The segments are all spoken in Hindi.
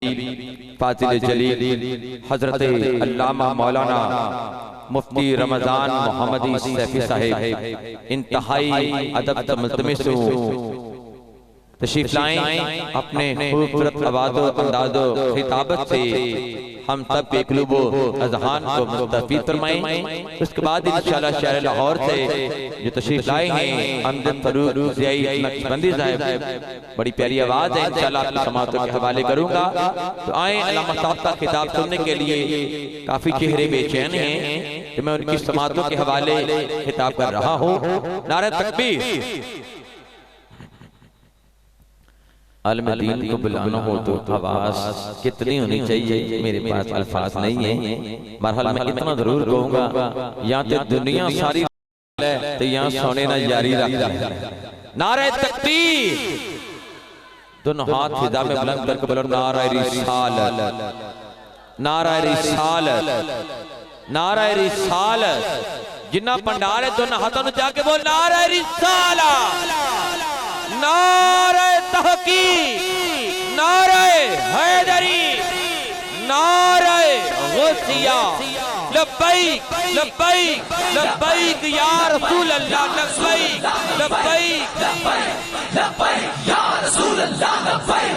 फाजिल जलील हजरत अल्लामा मौलाना मुफ्ती रमजान मोहम्मदी सैफी साहिब इंतहाई अदब तमज़्ज़ुम तशरीफ लाएं, अपने खूबसूरत आवाज़ो अंदाज़ो खिताबत से हम सब के क़ुलूबो अज़हान को मुस्तफ़ीद फरमाएं। उसके बाद इंशाअल्लाह शहर लाहौर से जो तशरीफ लाए हैं अमजद फरूक ज़ियाई नक्शबंदी साहब, बड़ी प्यारी आवाज़ है, इंशाअल्लाह आपकी समाअतों के हवाले करूँगा। तो आए अल्लामा साहब का खिताब सुनने के लिए काफ़ी चेहरे बेचैन हैं, तो मैं उनकी समाअतों के हवाले खिताब कर रहा हूँ। नारे तकबीर। आलम-ए-दीन को बुलाना हो तो आवाज़ कितनी होनी चाहिए, मेरे पास अल्फाज नहीं है। बहरहाल मैं इतना जरूर कहूँगा, यहाँ तो दुनिया सारी तो यहाँ सोने ना जारी रख। नारे तकबीर, दोनों हाथ फिजा में बुलंद करके बोलो नारे रिसालत, नारे रिसालत, नारे रिसालत। जिन्ना पंडाल है दोनों हाथों में जाके बोल नारे रिसालत, नारे तहकीक, नारे हैदरी, नारे गौसिया। लब्बैक लब्बैक लब्बैक या रसूल अल्लाह, लब्बैक लब्बैक लब्बैक या रसूल अल्लाह, लब्बैक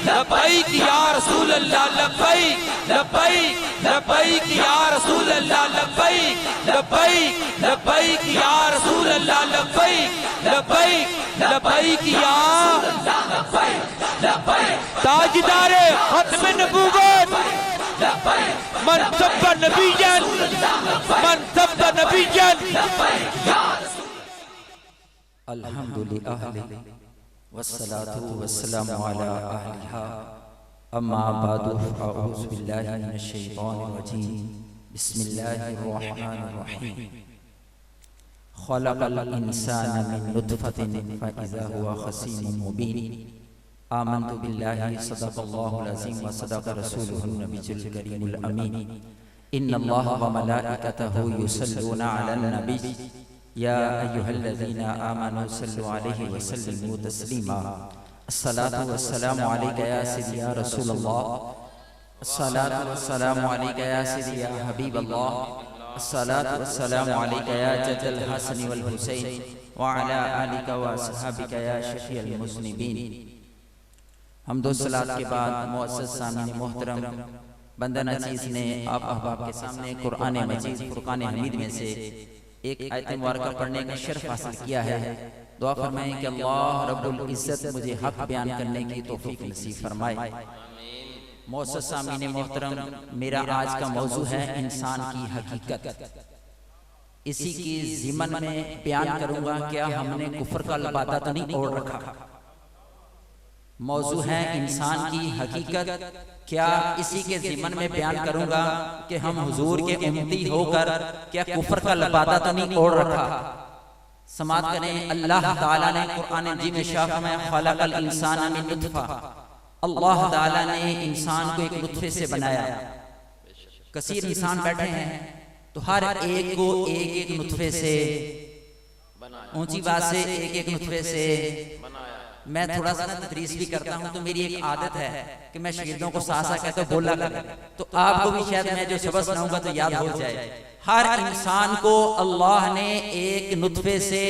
लब्बैक या रसूल अल्लाह, लब्बैक लब्बैक लब्बैक या रसूल अल्लाह, लब्बैक लब्बैक लब्बैक या रसूल अल्लाह, लब्बैक लब्बैक लब्बैक या ताजदारे खत्म नबूवत मनसब नबीयन, मनसब नबीयन। अल्हम्दुलिल्लाह वस्सलातु वस्सलामु अला अहलिहा अम्मा बादु अऊज़ु बिल्लाहि मिनश शैतानिर रजीम बिस्मिल्लाहिर रहमानिर रहीम। खलक़ल इंसाना मिन नुत्फ़तिन फ़इज़ा हुवा ख़सीमुम मुबीन। आमन्तु बिल्लाहि सदक़ल्लाहुल अज़ीम व सदक़ रसूलुहुन नबियुल करीमुल अमीन। इन्नल्लाहा व मलाइकतहु युसल्लूना अलन नबी या अय्युहल्लज़ीना आमनू सल्लु अलैहि व सल्लिमू तस्लीमा। अस्सलातु वस्सलामु अलैका या सय्यदी या रसूलल्लाह, अस्सलातु वस्सलामु अलैका या सय्यदी या हबीबल्लाह, अस्सलातु वस्सलामु अलैका या जद्दल हसन वल हुसैन व अला आलिका व अस्हाबिका या शफीअल मुज़निबीन। हमदो सलात के बाद मुअज़्ज़ज़ सामीन मोहतरम, बंदा नचीज़ ने आप अहबाब के सामने कुरान मजीद फुरकान हमीद में से एक आयत मुबारका पढ़ने का शर्फ हासिल किया है। दुआ फरमाएं कि अल्लाह रब्बुल इज़्ज़त मुझे हक बयान करने की तौफीक नसीब फरमाए। मुअज़्ज़ज़ सामीन मोहतरम, मेरा आज का मौजू है इंसान की हकीकत। इसी की ज़िमन में बयान करूंगा, क्या हमने कुफ्र का लबादा तो नहीं ओढ़ रखा। मौजू है इंसान की हकीकत, क्या इसी के ज़िमन में बयान करूंगा कि हम हुजूर के उम्मती होकर क्या कुफ्र का लबादा तो नहीं ओढ़ रखा। समात करें, अल्लाह ताला ने कुरान मजीद में शाह में खलक़ल इंसाना मिन नुत्फ़ा, अल्लाह ताला ने इंसान को एक नुत्फ़े से बनाया। कसीर इंसान बैठे हैं तो हर एक को एक एक नुत्फ़े से, ऊंची बात से एक एक नुत्फ़े से। मैं थोड़ा सा तदरीस भी करता हूं तो मेरी एक आदत है कि मैं शागिर्दों को सासा कहते बोला करें, तो आपको भी शायद मैं जो सबक सुनाऊंगा तो याद हो जाए। हर इंसान को अल्लाह ने एक नुत्फ़े से,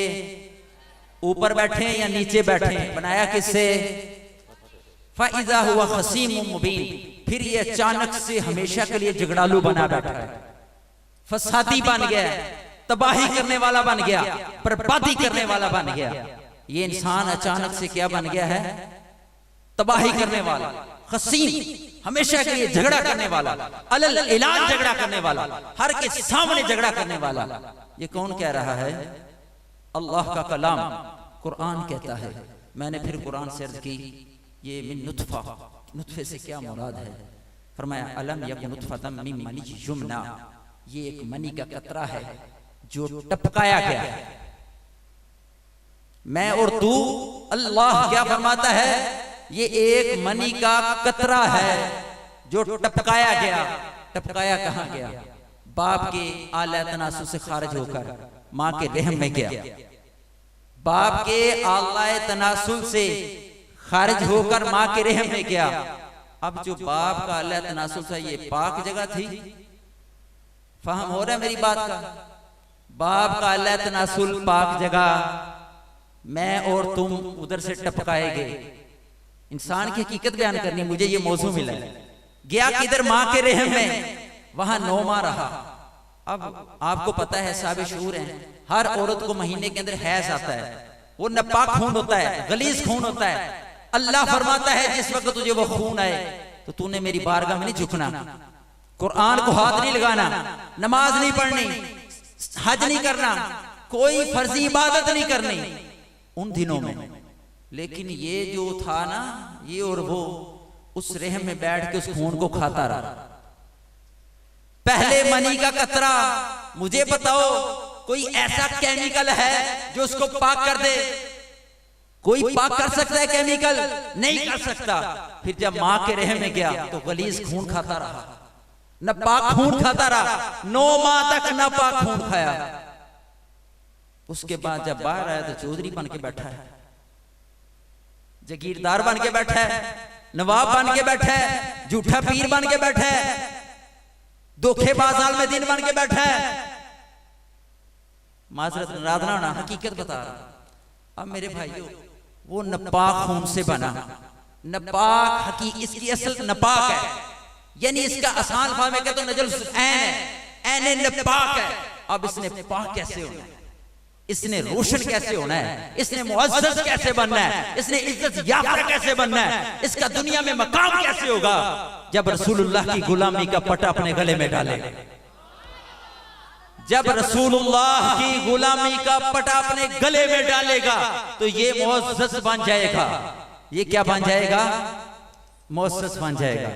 ऊपर बैठे या नीचे बैठे, बनाया किससे? फ़इज़ा हुवा ख़सीमुम मुबीन। फिर ये अचानक से हमेशा के लिए झगड़ालू बना बैठा है, फसादी बन गया, तबाही करने वाला बन गया, बर्बादी करने वाला बन गया। ये इंसान अचानक से क्या बन गया है? तबाही करने वाला, खसीम, हमेशा के लिए झगड़ा करने वाला, अलल इलान झगड़ा करने वाला, हर के सामने झगड़ा करने वाला। ये कौन कह रहा है? अल्लाह का कलाम कुरान कहता है। मैंने फिर कुरान से अर्ज की, ये मिन नुत्फ़ा, नुत्फ़े से क्या मुराद है? फरमाया अलम यकुन नुत्फ़तम मिन मनी युमना, ये एक मनी का कतरा है जो टपकाया गया है। मैं और तू, अल्लाह क्या फरमाता है? ये एक मनी का कतरा है जो टपकाया गया। टपकाया कहाँ गया? बाप के आला तनासुल से खारिज होकर माँ के रहम में गया। बाप के आला तनासुल से खारिज होकर माँ के रहम में गया। अब जो बाप का अल्लाह तनासुल था ये पाक जगह थी, फहम हो रहा है मेरी बात का? बाप का अल्लाह तनासुल पाक जगह, मैं और तुम उधर से टपकाएंगे। इंसान की हकीकत बयान करनी, मुझे ये मौजू मिला है। गया किधर? माँ के रहम में, वहां 9 माह रहा। अब आपको पता है, साबित शूर हैं, हर औरत को महीने के अंदर हैज आता है, वो नापाक खून होता है, गलीज खून होता है। अल्लाह फरमाता है जिस वक्त तुझे वो खून आए तो तूने मेरी बारगाह में नहीं झुकना, कुरान को हाथ नहीं लगाना, नमाज नहीं पढ़नी, हज नहीं करना, कोई फर्जी इबादत नहीं करनी उन दिनों में। लेकिन ये जो था ना, ये और वो उस रहम में बैठ के उस खून को खाता रहा। पहले मनी का कतरा, मुझे बताओ कोई ऐसा केमिकल है जो उसको पाक कर दे? कोई पाक कर सकता है केमिकल? नहीं कर सकता। फिर जब माँ के रहम में गया तो गलीज खून खाता रहा, न पाक खून खाता रहा, 9 माह तक न पाक खून खाया। उसके बाद जब बाहर आया तो चौधरी बन के बैठा है, जागीरदार बन के बैठा है, नवाब बन के बैठा है, झूठा पीर बन के बैठा है, धोखेबाज आलमदीन बन के बैठा है। माजरत नाराज ना होना, हकीकत बता रहा। अब मेरे भाइयों, वो नपाक खून से बना, नपाक हकीकत, इसकी असल नपाक है, यानी इसका आसान अल्फाज में कहते हैं नजल ऐन है, नपाक है। अब इसने पाक कैसे होना है, इसने रोशन कैसे होना है, इसने मुअज़्ज़ज़ कैसे बनना है, इसने इज्जत याफ्ता कैसे बनना है, इसका दुनिया में मकाम कैसे होगा? जब रसूलुल्लाह की गुलामी का पटा अपने गले में डालेगा, जब रसूलुल्लाह की गुलामी का पटा अपने गले में डालेगा तो ये मुअज़्ज़ज़ बन जाएगा। ये क्या बन जाएगा? मुअज़्ज़ज़ बन जाएगा।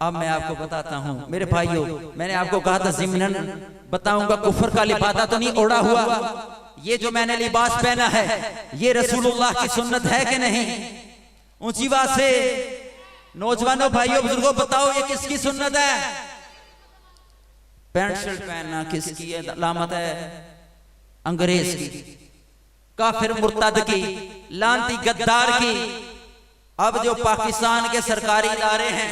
अब मैं आपको बताता हूं मेरे भाइयों, मैंने आपको कहा था ज़िम्नन बताऊंगा, कुफर का लिबादा तो नहीं ओढ़ा हुआ। ये जो मैंने लिबास पहना है ये रसूलुल्लाह की सुन्नत है कि नहीं? ऊंची बात से नौजवानों, भाइयों, बुजुर्गों, बताओ ये किसकी सुन्नत है? पैंट शर्ट पहनना किसकी है? अलामत है अंग्रेज की, काफिर मुर्तद की, लानती गद्दार की। अब जो पाकिस्तान के सरकारी इदारे हैं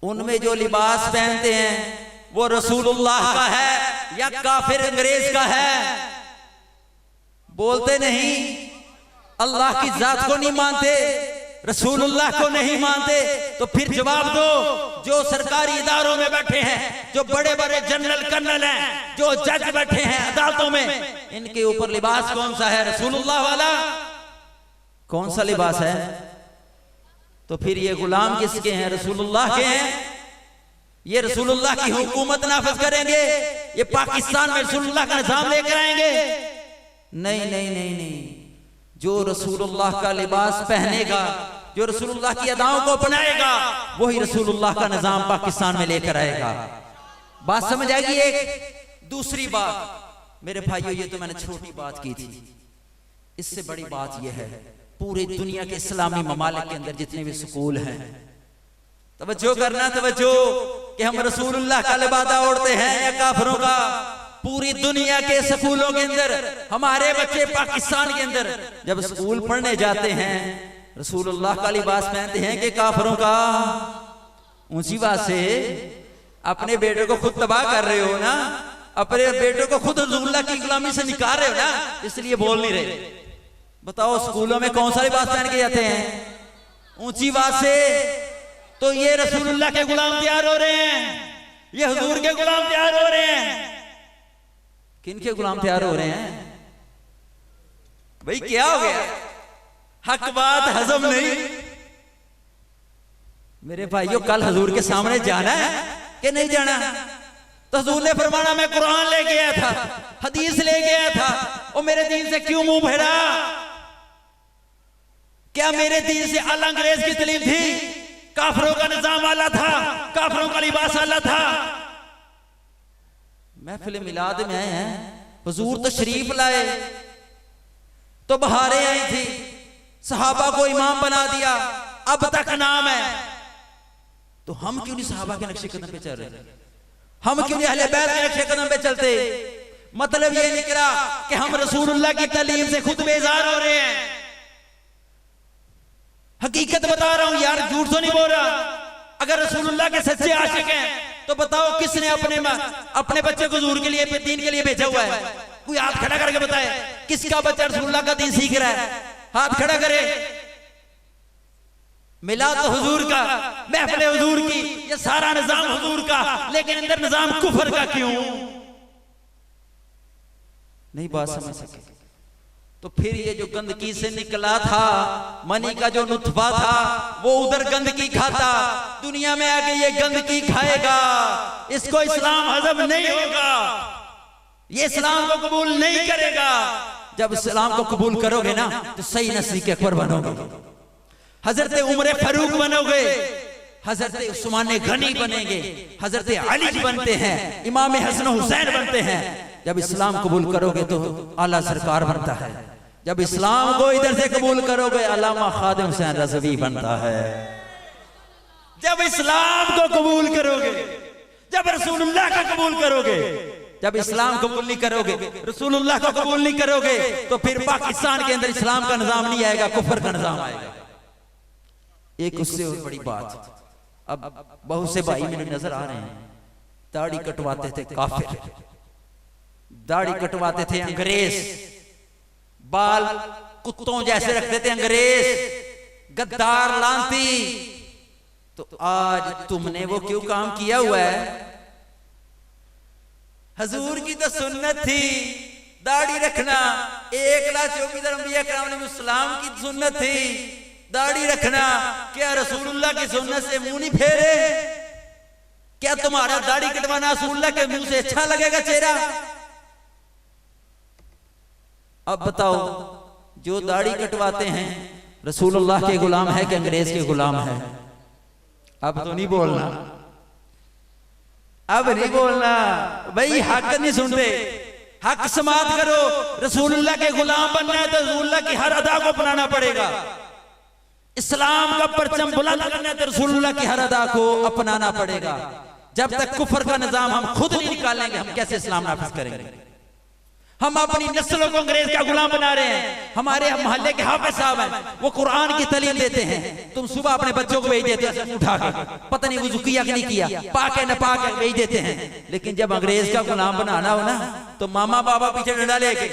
उनमें जो लिबास पहनते हैं वो रसूलुल्लाह का है या काफिर अंग्रेज का है? बोलते नहीं। अल्लाह की जात को नहीं मानते, रसूलुल्लाह को नहीं मानते, तो फिर जवाब दो। जो सरकारी इदारों में बैठे हैं, जो बड़े बड़े जनरल कर्नल हैं, जो जज बैठे हैं अदालतों में, इनके ऊपर लिबास कौन सा है? रसूलुल्लाह वाला। कौन सा लिबास है? तो फिर ये गुलाम किसके हैं? रसूलुल्लाह के हैं। ये रसूलुल्लाह की हुकूमत नाफिज करेंगे, ये पाकिस्तान में रसूलुल्लाह का निजाम लेकर आएंगे? नहीं नहीं नहीं नहीं। जो रसूलुल्लाह का लिबास पहनेगा, जो रसूलुल्लाह की अदाओं को अपनाएगा, वही रसूलुल्लाह का निजाम पाकिस्तान में लेकर आएगा। बात समझ आएगी? एक दूसरी बात मेरे भाइयों, ये तो मैंने छोटी बात की थी, इससे बड़ी बात यह है, पूरी दुनिया के इस्लामी ममालिक के अंदर जितने भी स्कूल हैं, तवज्जो करना, तवज्जो, कि हम रसूलुल्लाह का लिबादा ओढ़ते हैं या काफिरों का। पूरी दुनिया के स्कूलों के अंदर हमारे बच्चे पाकिस्तान के अंदर जब स्कूल पढ़ने जाते हैं रसूलुल्लाह का लिबास पहनते हैं कि काफिरों का? ऊंची बात से अपने बेटे को खुद तबाह कर रहे हो ना, अपने बेटे को खुद रसूलुल्लाह की गुलामी से निकाल रहे हो ना, इसलिए बोल नहीं रहे। बताओ स्कूलों में कौन सा लिबास पहन के जाते हैं? ऊंची बात से तो ये रसूलुल्लाह के गुलाम तैयार हो रहे हैं, ये हुजूर के गुलाम तैयार हो रहे हैं। किन के गुलाम तैयार हो रहे हैं? भाई क्या हो गया? हक बात हजम नहीं। मेरे भाइयों, कल हुजूर के सामने जाना है कि नहीं जाना? तो हुजूर ने फरमाना मैं कुरान ले गया था, हदीस ले गया था, और मेरे दीन से क्यों मुंह फेरा? क्या मेरे दीन से अल अंग्रेज की तलीम थी? काफिरों का निजाम वाला था, काफिरों का लिबास वाला था। महफिल मिलाद में आए हैं, हुजूर तशरीफ लाए तो बहारें आई थी, सहाबा को इमाम बना दिया, अब तक नाम है। तो हम क्यों नहीं सहाबा के नक्शे कदम पे चल रहे? हम क्यों नहीं अहले बैत के नक्शे कदम पे चलते? मतलब ये निकला कि हम रसूलुल्लाह की तालीम से खुद बेजार हो रहे हैं। हकीकत बता रहा हूं यार, झूठ तो नहीं बोल रहा। अगर रसूलुल्लाह के सच्चे आशिक हैं तो बताओ किसने अपने बच्चे को हुजूर के लिए दीन के लिए भेजा हुआ है? कोई हाथ खड़ा करके बताए किसका बच्चा रसूलुल्लाह का दीन सीख रहा है? हाथ खड़ा करे। मिलाद तो हुजूर का, महफिल हुजूर की, ये सारा निजाम हुजूर का, लेकिन अंदर निजाम कुफर का क्यों? नहीं बात समझ सके। तो फिर ये जो गंदगी से निकला था, मनी का जो नुतफा था, वो उधर गंदगी खाता, दुनिया में आके ये गंदगी खाएगा। इसको इस्लाम हजम नहीं होगा, ये इस्लाम को कबूल नहीं करेगा। जब इस्लाम को कबूल करोगे ना तो सही नस्ल के अकबर बनोगे, हजरत उमर फारूक बनोगे, हजरत उस्मान गनी बनेंगे, हजरत अली बनते हैं, इमाम हसन हुसैन बनते हैं। जब इस्लाम कबूल करोगे तो आला सरकार बनता है। जब इस्लाम को इधर से कबूल करोगे अल्लामा खादिम हुसैन रज़वी बनता है। जब इस्लाम को कबूल करोगे, जब रसूलुल्लाह का कबूल करोगे, जब इस्लाम कबूल नहीं करोगे, रसूलुल्लाह को कबूल नहीं करोगे, तो फिर पाकिस्तान के अंदर इस्लाम का निजाम नहीं आएगा, कुफर का निजाम आएगा। एक उससे और बड़ी बात, अब बहुत से भाई मेरे नजर आ रहे हैं, दाढ़ी कटवाते थे काफिर, दाढ़ी कटवाते थे अंग्रेज, बाल कुत्तों जैसे रखते थे अंग्रेज, गद्दार लांती। तो आज तुमने वो क्यों काम किया हुआ है? हजूर की तो सुन्नत थी दाढ़ी रखना, 1,24,000 अंबिया किराम इस्लाम की सुन्नत थी दाढ़ी रखना। क्या रसूलुल्लाह की सुन्नत से मुंह नहीं फेरे? क्या तुम्हारा दाढ़ी कटवाना रसूलुल्लाह के मुंह से अच्छा लगेगा चेहरा? अब बताओ, जो दाढ़ी कटवाते हैं रसूलुल्लाह के गुलाम है कि अंग्रेज के गुलाम है? अब तो नहीं बोलना, अब नहीं बोलना भाई, हक नहीं सुनते। हक समात करो, रसूलुल्लाह के गुलाम बनना है तो रसूलुल्लाह की हर अदा को अपनाना पड़ेगा। इस्लाम का परचम बुलंद करना है तो रसूलुल्लाह की हर अदा को अपनाना पड़ेगा। जब तक कुफर का निजाम हम खुद नहीं निकालेंगे, हम कैसे इस्लाम नाफिज करेंगे? हम अपनी नस्लों को अंग्रेज का गुलाम बना रहे हैं। हमारे मोहल्ले के हाफिज साहब हैं, वो कुरान की तालीम देते हैं, तुम सुबह अपने बच्चों को भेज देते हैं उठा के, पता नहीं वुज़ू किया कि नहीं किया, पाक है न पाक है, भेज देते हैं। लेकिन जब अंग्रेज का गुलाम बनाना हो ना तो मामा बाबा पीछे डंडा लेके,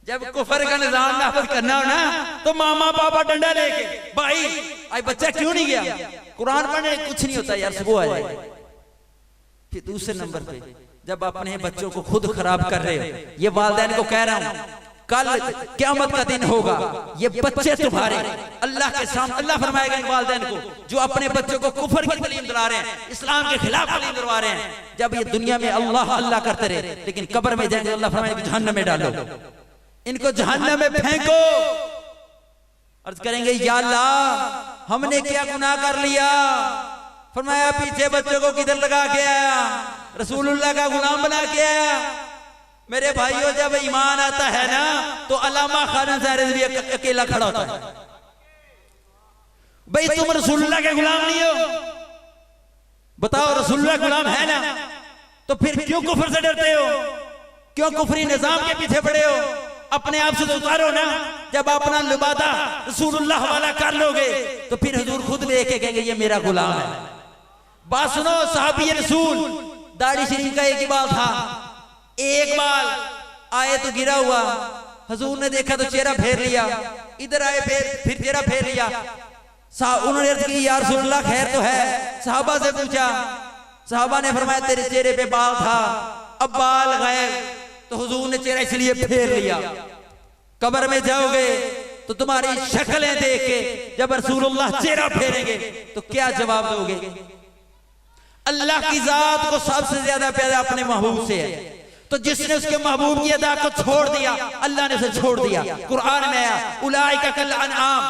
जब कुफर का निजाम नाफिज करना हो ना तो मामा पापा डंडा लेके, भाई आज बच्चा क्यों नहीं गया कुरान पढ़ने? कुछ नहीं होता यार, सुबह आ जाए। फिर दूसरे नंबर पे जब अपने बच्चों को खुद खराब कर रहे हो, ये वालिदैन को कह रहा हूं, कल क़यामत का दिन होगा, ये बच्चे तुम्हारे अल्लाह के सामने, अल्लाह फरमाएगा इन वालिदैन को जो अपने बच्चों को कुफर की तालीम दिला रहे हैं, इस्लाम के खिलाफ तालीम दिलवा रहे हैं, जब ये दुनिया में अल्लाह अल्लाह करते रहे, लेकिन कब्र में जाएंगे अल्लाह फरमाएगा जहन्नम में डालो, इनको जहन्नम में फेंको। अर्ज करेंगे या अल्लाह हमने क्या गुनाह कर लिया? फरमाया पीछे बच्चों को किधर लगा के आया? रसूलुल्लाह का गुलाम बना के आया। मेरे भाइयों, जब ईमान आता है ना तो अल्लामा खादिम हुसैन भी अकेला खड़ा होता है। भाई तुम रसूलुल्लाह के गुलाम नहीं हो, बताओ रसूलुल्लाह गुलाम है ना, तो फिर क्यों कुफर से डरते हो? क्यों कुफरी निजाम के पीछे पड़े हो? अपने आप से तो उतारो ना। जब अपना लिबादा रसूलुल्लाह वाला कर लोगे तो फिर हुजूर खुद देख के कहेंगे ये मेरा गुलाम है। बात सुनो, साहबी रसूल दाढ़ी शरीफ का एक ही बाल था, एक बाल आए तो गिरा हुआ, हुजूर ने देखा तो चेहरा फेर लिया, इधर आए फिर चेहरा फेर लिया। उन्होंने अर्ज की या रसूलुल्लाह खैर तो है? साहबा से पूछा, साहबा ने फरमाया तेरे चेहरे पे बाल था, अब बाल गायब, तो हुजूर ने चेहरा इसलिए फेर लिया। कब्र में जाओगे तो तुम्हारी शक्लें देख के जब रसूलुल्लाह चेहरा फेरेंगे तो क्या जवाब दोगे? अल्लाह की जात को सबसे ज्यादा प्यार अपने महबूब से है, तो जिसने उसके महबूब की अदा को छोड़ दिया अल्लाह ने उसे छोड़ दिया। कुरान में आया उलाइका कल अनआम,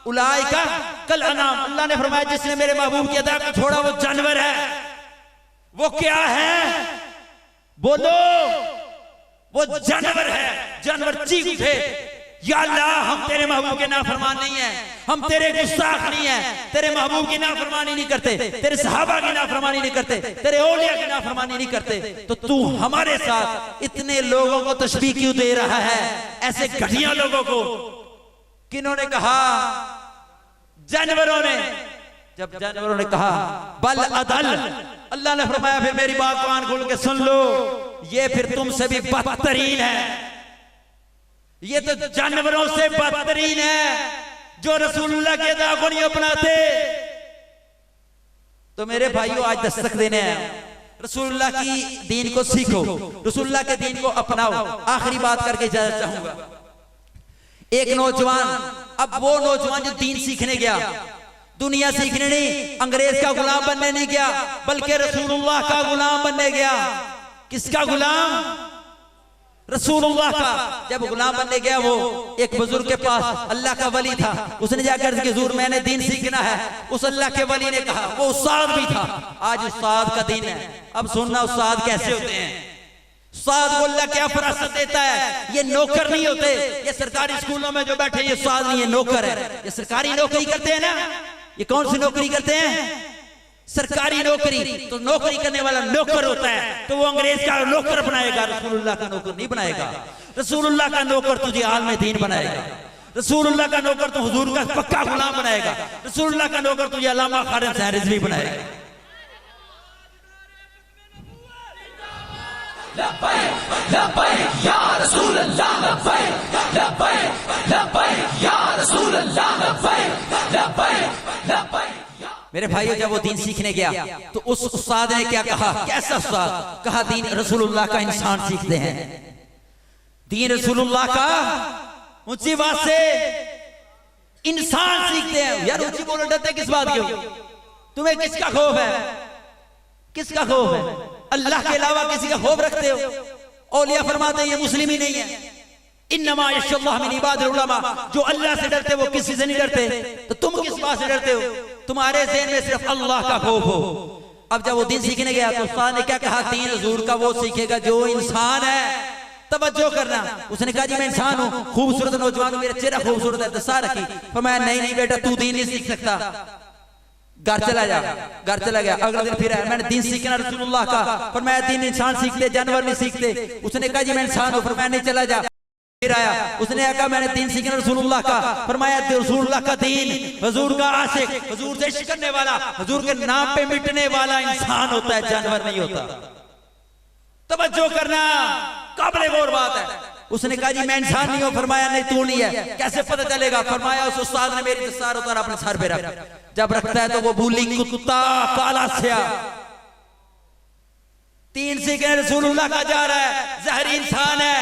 उलाइका कल अनआम, अल्लाह ने फरमाया जिसने मेरे महबूब की अदा को छोड़ा वो जानवर है। वो क्या है? बोलो, वो जानवर है। जानवर चीख उठे, या अल्लाह हम तेरे महबूब के नाफरमान नहीं है, हम तेरे गुस्ताख नहीं है, तेरे महबूब की नाफरमानी नहीं करते, तेरे सहाबा की नाफरमानी नहीं करते, तेरे औलिया की नाफरमानी नहीं करते, तो तू हमारे साथ इतने लोगों को तशबीह क्यों दे रहा है? ऐसे घटिया लोगों को किन्होंने कहा? जानवरों ने। जब जानवरों ने कहा बल अदल, अल्लाह ने फरमाया फिर मेरी बात कान खोल के सुन लो, ये फिर तुमसे भी बदतरीन है, ये तो जानवरों से बदतरीन है जो रसूलुल्लाह के अदा को नहीं अपनाते। तो मेरे भाइयों आज दस्तक देने हैं, रसूलुल्लाह की दीन को सीखो, रसूलुल्लाह के दीन को अपनाओ। आखिरी बात करके इजाजत चाहूंगा। एक नौजवान, अब वो नौजवान जो दीन सीखने गया, दुनिया सीखने नहीं, अंग्रेज का गुलाम बनने नहीं गया, बल्कि रसूलुल्लाह का गुलाम बनने गया। किसका गुलाम? रसूलुल्लाह का। जब गुलाम बनने गया वो एक बुजुर्ग के पास, अल्लाह का वली था, उसने जाकर के हुजूर मैंने दीन सीखना है। उस अल्लाह के वली ने कहा, वो उस्ताद भी था, आज उस्ताद का दीन है। अब सुनना उस्ताद कैसे होते हैं। उस्ताद को अल्लाह क्या फरासत देता है, ये नौकर नहीं होते, ये सरकारी स्कूलों में जो बैठे ये उस्ताद नहीं है, नौकर है। ये सरकारी नौकरी करते हैं ना, ये कौन सी नौकरी करते हैं? सरकारी नौकरी। तो नौकरी करने वाला नौकर होता है, तो वो अंग्रेज का नौकर बनाएगा, रसूलुल्लाह का नौकर नहीं बनाएगा। रसूलुल्लाह का नौकर तुझे आलम दीन बनाएगा, रसूलुल्लाह का नौकर तो हुजूर का पक्का गुलाम बनाएगा, रसूलुल्लाह का नौकर तुझे अल्लामा खालिद साहब रिजवी बनाएगा। लब्बैक लब्बैक या रसूलल्लाह, लब्बैक लब्बैक लब्बैक या रसूलल्लाह, लब्बैक लब्बैक लब्बैक। मेरे भाइयों जब वो दीन सीखने गया तो उस उस्ताद ने क्या कहा? कैसा उस्ताद? कहा दीन रसूलुल्लाह का इंसान सीखते हैं, दीन रसूलुल्लाह का ऊंची बात से इंसान सीखते हैं। यार ऊंची बोलो, डरते किस बात के हो? तुम्हें किसका खौफ है? किसका खौफ है? अल्लाह के अलावा किसी का खौफ रखते हो? औलिया फरमाते हैं ये मुस्लिम ही नहीं है, इन्नमा यशअल्लाह मिन इबादिल उलमा, जो अल्लाह से डरते वो किसी से नहीं डरते। तो तुम किस बात से डरते हो? तुम्हारे ज़हन में सिर्फ अल्लाह का खौफ हो। अब जब वो दीन सीखने गया तो उस्ताद ने क्या कहा? दीन हुजूर का वो सीखेगा जो इंसान है। तवज्जो करना, उसने कहा जी मैं इंसान हूँ, खूबसूरत नौजवान हूँ, मेरा चेहरा खूबसूरत है, दसा रखी। फरमाया नहीं नहीं बेटा तू दीन नहीं सीख सकता, घर चला जा। घर चला गया, अगले दिन फिर आया, मैंने दीन सीखना रसूलुल्लाह का। फरमाया दीन इंसान सीखते, जानवर नहीं सीखते। उसने कहा जी मैं इंसान हूँ, फरमाया नहीं चला जा। फिर आया, उसने कहा मैंने दीन सीखना रसूलुल्लाह का। फरमाया रसूलुल्लाह का दीन, हुजूर का आशिक, हुजूर से इश्क करने वाला, हुजूर के नाम पे मिटने वाला इंसान होता है, जानवर नहीं होता। तवज्जो करना, काबिल गौर बात है। उसने कहा जी मैं इंसान नहीं हूं। फरमाया नहीं तू नहीं है, कैसे पता चलेगा? फरमाया उस उस्ताद ने मेरी दस्तार उतार अपने सर पे रख, जब रखता है तो वो बूली कुत्ता काला स्या दीन सीखने रसूलुल्लाह का जा रहा है, जहरी इंसान है।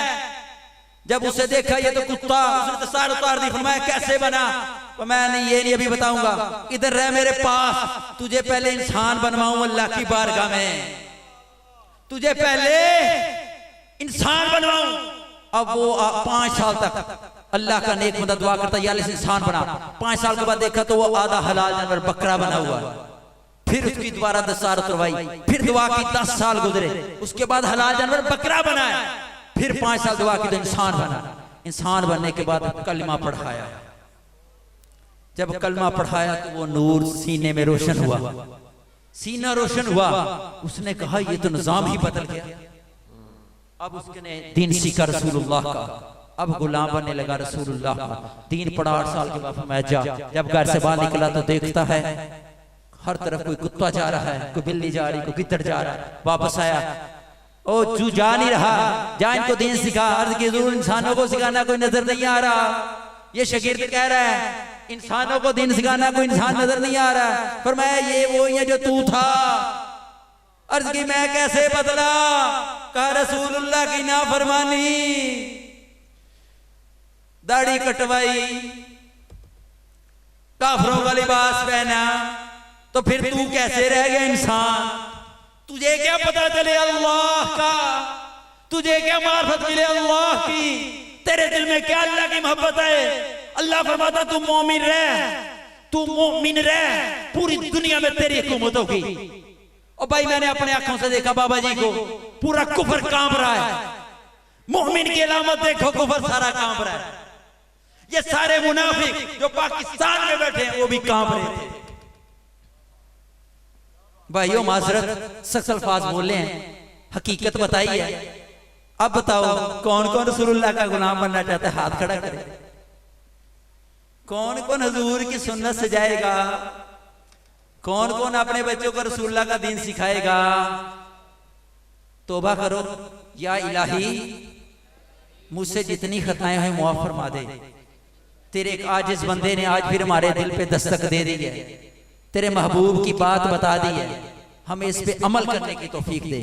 जब उसे देखा ये तो कुत्ता, उसने दस्तार उतार दी। फरमाया कैसे बना? तो मैं नहीं ये नहीं अभी बताऊंगा, इधर रह मेरे पास, तुझे पहले इंसान बनवाऊं अल्लाह की बारगाह में, तुझे पहले इंसान बनवाऊं। अब वो 5 साल तक अल्लाह का नेक बंदा दुआ करता या इंसान बना। 5 साल के बाद देखा तो वो आधा हलाल जानवर बकरा बना हुआ। फिर उसकी दोबारा दस्तार उतरवाई, फिर दुआ की, 10 साल गुजरे, उसके बाद हलाल जानवर बकरा बना, फिर 5 साल दुआ की तो इंसान बना। इंसान बनने के बाद कलमा पढ़ाया, जब कलमा पढ़ाया तो वो नूर सीने में रोशन हुआ, सीना रोशन हुआ। उसने कहा ये तो निजाम ही बदल गया। अब उसने दीन सीखा रसूलुल्लाह का, अब गुलाम बनने लगा रसूलुल्लाह का। दीन पढ़ा 8 साल के बाद मैं जब घर से बाहर निकला तो देखता है हर तरफ कोई कुत्ता जा रहा है, कोई बिल्ली जा रही, कोई गिद्दड़ जा रहा है। वापस आया, ओ तू जा नहीं रहा, जा इनको दीन सिखा। अर्ज की जरूर इंसानों को सिखाना कोई नजर नहीं आ रहा। ये शागिर्द कह रहा है इंसानों को दीन सिखाना कोई इंसान नजर नहीं आ रहा। फरमाया ये वो ही है जो तू था। अर्ज की मैं कैसे बदला? कहा रसूलुल्लाह की नाफरमानी, दाढ़ी कटवाई, काफरों का लिबास पहना, तो फिर तू कैसे रह गया इंसान? तुझे क्या पता चले अल्लाह का? तुझे क्या मार्फत मिले अल्लाह की? तेरे दिल में क्या अल्लाह की मोहब्बत है? अल्लाह फरमाता तू मोमिन रह, तू मोमिन रह, पूरी दुनिया में तेरी हुकूमत होगी। और भाई मैंने अपने आंखों से देखा बाबा जी को, पूरा कुफर कांप रहा है। मोमिन की अलामत देखो, कुफर सारा कांप रहा है। ये सारे मुनाफिक जो पाकिस्तान में बैठे हैं वो भी कांप रहे थे। भाइयों माजरत सख्त अल्फाज बोले हैं, हकीकत बताई है। अब बताओ कौन कौन रसूलुल्लाह का गुलाम बनना चाहता है? हाथ खड़ा करे। कौन कौन हुजूर की सुन्नत से जाएगा? कौन कौन अपने बच्चों को रसूलुल्लाह का दीन सिखाएगा? तौबा करो, या इलाही मुझसे जितनी खताएं हैं मुआफ फरमा दे। तेरे एक आजिज बंदे ने आज फिर हमारे दिल पे दस्तक दे दी है, तेरे महबूब की बात बता दी है, हमें इस पे अमल करने की तौफीक दे।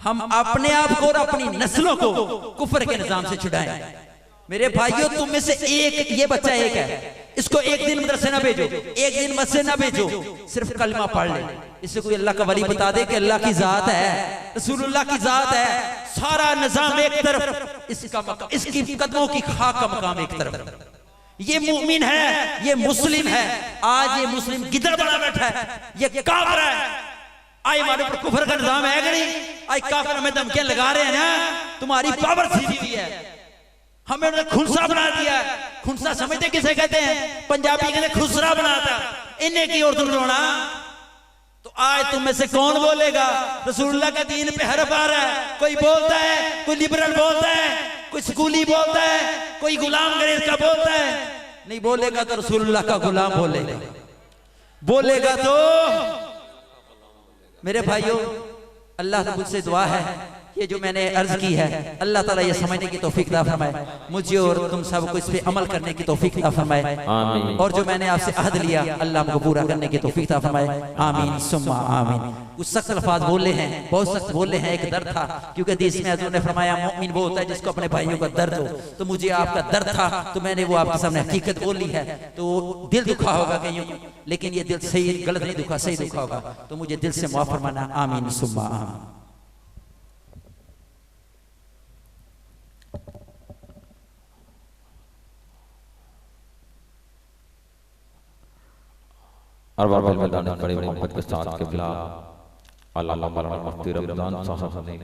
हम अपने आप को और अपनी नस्लों को कुफर के निजाम से छुड़ाएं। मेरे भाइयों, तुम में से एक, ये बच्चा एक है, इसको एक दिन मदरसे ना भेजो, एक दिन मस्जिद ना भेजो, सिर्फ कलमा पढ़ ले। इससे कोई अल्लाह का वली बता दे कि अल्लाह की जात है, रसूलुल्लाह की जात है, सारा निजाम एक तरफ, इसकी कदमों की खाक का मकाम एक तरफ। ये मुमिन है, ये मुस्लिम है। आज ये मुस्लिम गिदड़ बना बैठा है, ये काफिर है। आज हमारे ऊपर कुफर का निजाम है कि नहीं? आज काफिर हमें धमकियां लगा रहे हैं ना, तुम्हारी पावर सीधी हुई है, हमें उन्होंने खुनसा बना दिया। खुनसा समझते किसे कहते हैं? पंजाबी कहते खुसरा बनाता, इन्हें की और तुम रोना। तो आज तुम में से कौन बोलेगा रसूलुल्लाह का दीन पे हरफ आ रहा है? कोई बोलता है, कोई लिबरल बोलता है, कोई स्कूली बोलता है, कोई गुलाम अंग्रेज का बोलता है। नहीं बोलेगा तो रसूलुल्लाह का गुलाम बोलेगा, बोलेगा तो मेरे भाइयों, अल्लाह मुझसे दुआ है, ये जो मैंने अर्ज की है, अल्लाह ताला ये समझने की तौफीक अता फरमाए, मुझे और तुम सबको इस पे अमल करने की तौफीक अता फरमाए। आमीन। और जो मैंने आपसे अहद लिया, अल्लाह हमको पूरा करने की तौफीक अता फरमाए। आमीन सुम्मा आमीन। कुछ सख्त अल्फाज बोले हैं, बहुत सख्त बोले हैं। एक दर्द था, क्योंकि हदीस में हज़ूर ने फरमाया मोमिन वो होता है जिसको अपने भाइयों का दर्द हो। तो मुझे आपका दर्द था, तो मैंने वो आपके सामने हकीकत बोली है। तो दिल दुखा होगा कहीं, लेकिन ये दिल सही गलत नहीं दुखा, सही दुखा होगा। तो मुझे दिल से माफ फरमाना। आमीन सुम्मा आमीन। अरबाब मैदान बड़े मोहब्बत के साथ क़िबला अल्लाह मौलाना मुफ्ती रमज़ान साहब ने